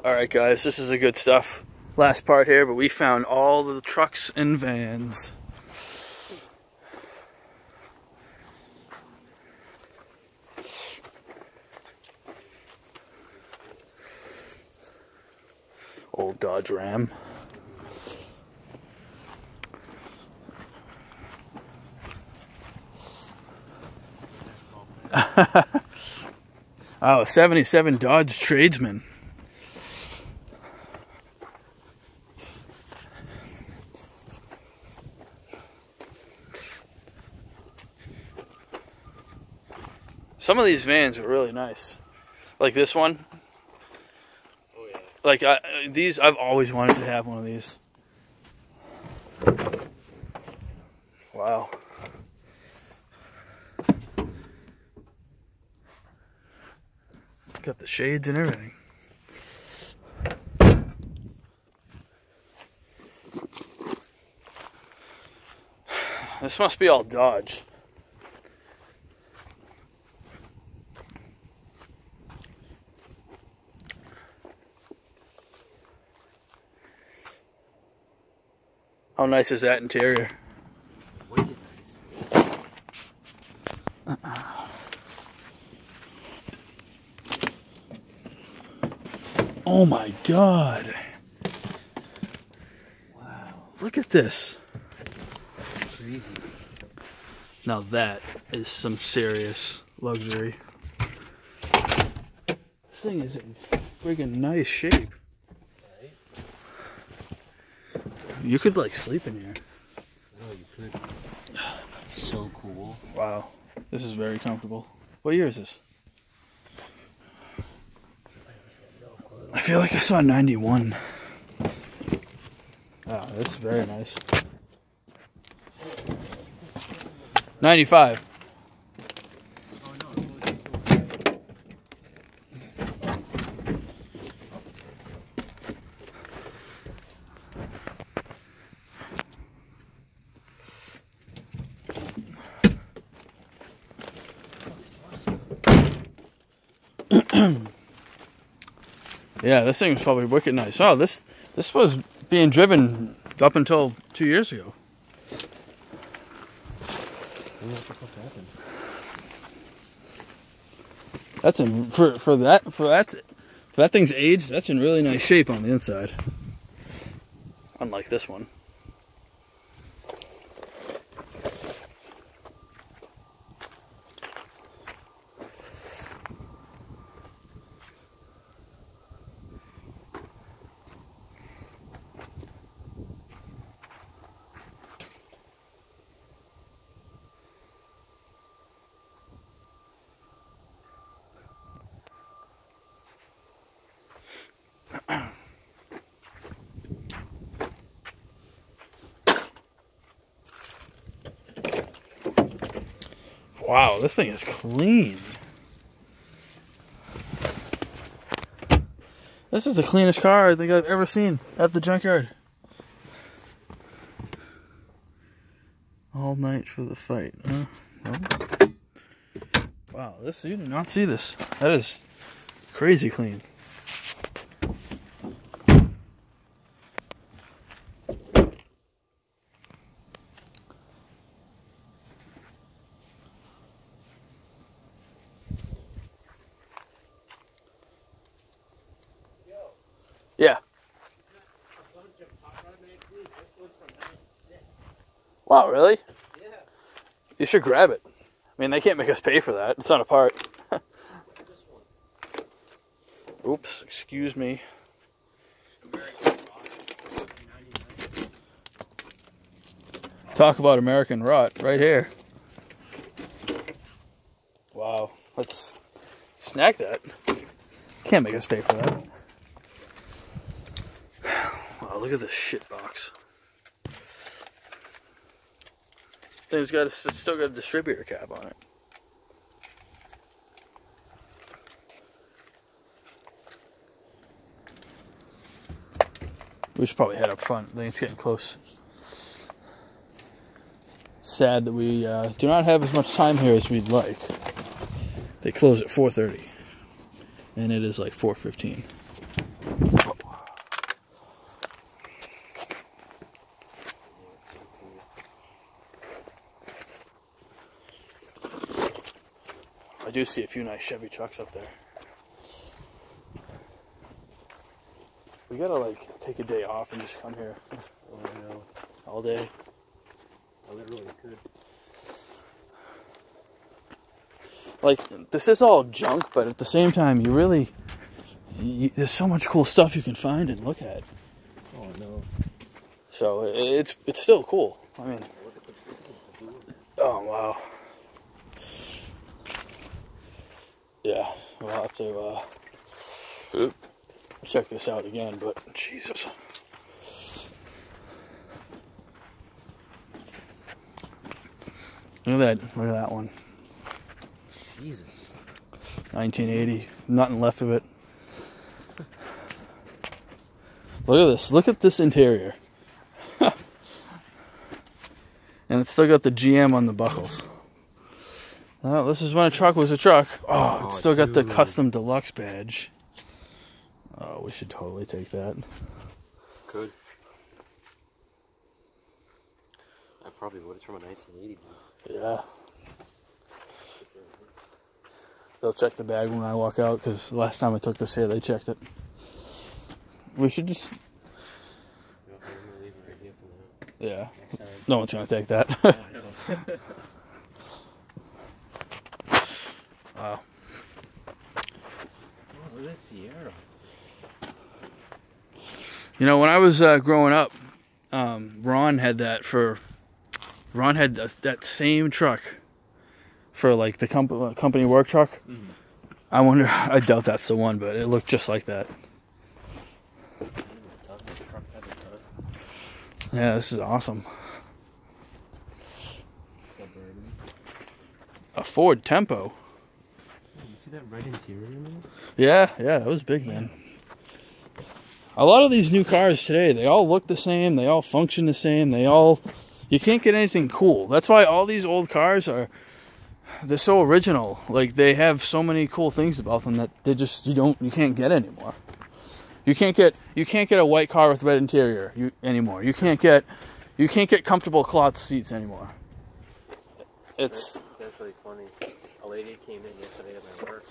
Alright guys, this is the good stuff. Last part here, but we found all the trucks and vans. Old Dodge Ram. Oh, 77 Dodge Tradesman. Some of these vans are really nice. Like this one. Oh yeah. Like these, I've always wanted to have one of these. Wow. Got the shades and everything. This must be all Dodge. How nice is that interior? Wicked nice. Oh my God. Wow. Look at this. That's crazy. Now that is some serious luxury. This thing is in friggin' nice shape. Right? You could like sleep in here. Oh, you could. That's so cool. Wow. This is very comfortable. What year is this? I feel like I saw 91. Oh, this is very nice. 95. Yeah, this thing was probably wicked nice. Oh, this was being driven up until 2 years ago. What the fuck happened? That's in for that thing's age. That's in really nice shape on the inside. Unlike this one. Wow, this thing is clean. This is the cleanest car I think I've ever seen at the junkyard. All night for the fight, huh? No? Wow, this, you did not see this. That is crazy clean. Yeah. Wow, really? Yeah. You should grab it. I mean, they can't make us pay for that. It's not a part. Oops, excuse me. Talk about American rot right here. Wow, let's snag that. Can't make us pay for that. Wow, look at this shit box. Thing's got it's still got a distributor cap on it. We should probably head up front. I think it's getting close. Sad that we do not have as much time here as we'd like. They close at 4:30, and it is like 4:15. I do see a few nice Chevy trucks up there. We gotta like take a day off and just come here. Oh, I know. All day. I literally could. Like, this is all junk, but at the same time, there's so much cool stuff you can find and look at. Oh, no. So it's still cool. I mean, oh wow. Yeah, we'll have to check this out again, but Jesus. Look at that one. Jesus. 1980, nothing left of it. Look at this interior. And it's still got the GM on the buckles. Oh, this is when a truck was a truck. Oh, it's still got the custom deluxe badge. Oh, we should totally take that. Could. I probably would. It's from a 1980. Yeah. They'll check the bag when I walk out, because last time I took this here, they checked it. We should just... Yeah. No one's going to take that. Wow. Oh, look at that Sierra. You know, when I was growing up, Ron had that same truck for like the company work truck. Mm-hmm. I wonder, I doubt that's the one, but it looked just like that. Yeah, this is awesome. A Ford Tempo. You see that red interior, man? Yeah, it was big, man. A lot of these new cars today, they all look the same, they all function the same, you can't get anything cool. That's why all these old cars they're so original. Like, they have so many cool things about them that you can't get anymore. You can't get a white car with red interior anymore. You can't get comfortable cloth seats anymore. That's really funny. A lady came in yesterday at my work.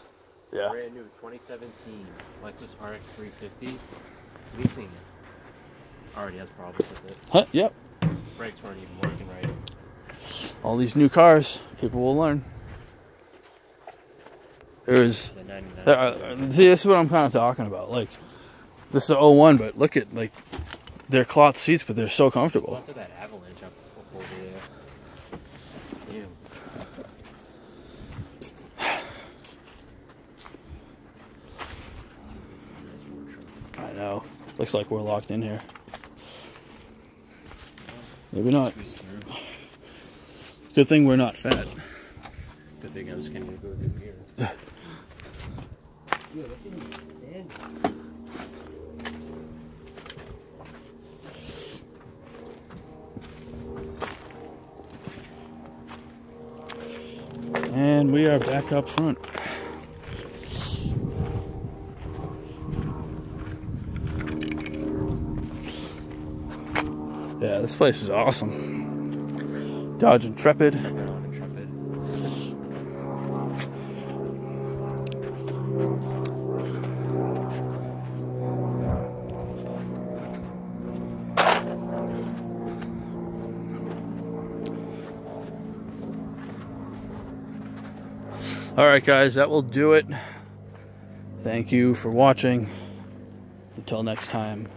Yeah. Brand new 2017 Lexus RX 350. Leasing. Already has problems with it. Huh? Yep. Brakes weren't even working right. All these new cars, people will learn. There's the 99. see, this is what I'm kind of talking about. Like, this is a 01, but look at, like, they're cloth seats, but they're so comfortable. Look at that Avalanche up over there. Damn. I know. Looks like we're locked in here. Maybe not. Good thing we're not fat. Good thing I was going to go through here. Yo, that thing is standing. And we are back up front. Yeah, this place is awesome. Dodge Intrepid. Alright guys, that will do it. Thank you for watching. Until next time.